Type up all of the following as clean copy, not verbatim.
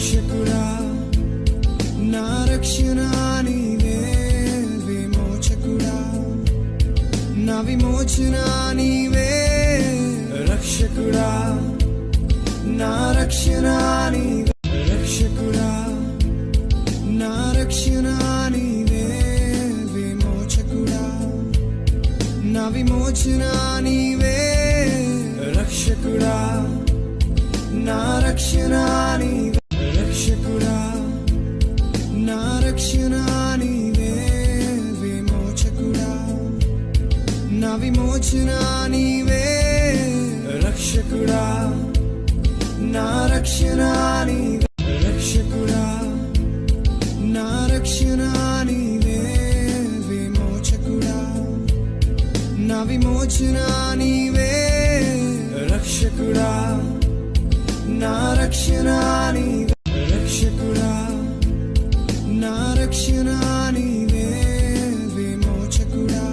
రక్షకుడా నా రక్షణ నీవే విమోచకుడా నా విమోచన నీవే రక్షకుడా నా రక్షణ నీవే రక్షకుడా నా రక్షణ నీవే విమోచకుడా నా విమోచన నీవే రక్షకుడా నా రక్షణ నీవే రక్షకుడా నా రక్షణ నీవే విమోచకుడా నా విమోచన నీవే రక్షకుడా నా రక్షణ నీవే రక్షకుడా నా రక్షణ నీవే విమోచకుడా నా విమోచన నీవే రక్షకుడా నా రక్షణ నీవే రక్షకుడా నా రక్షణ నీవే విమోచకుడా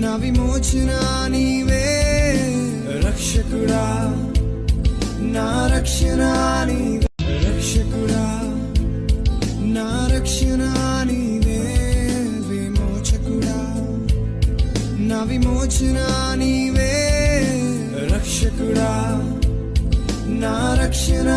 నా విమోచన నీవే రక్షకుడా నా రక్షణ నీవే రక్షకుడా నా రక్షణ నీవే విమోచకుడా నా విమోచన నీవే రక్షకుడా నా రక్షణ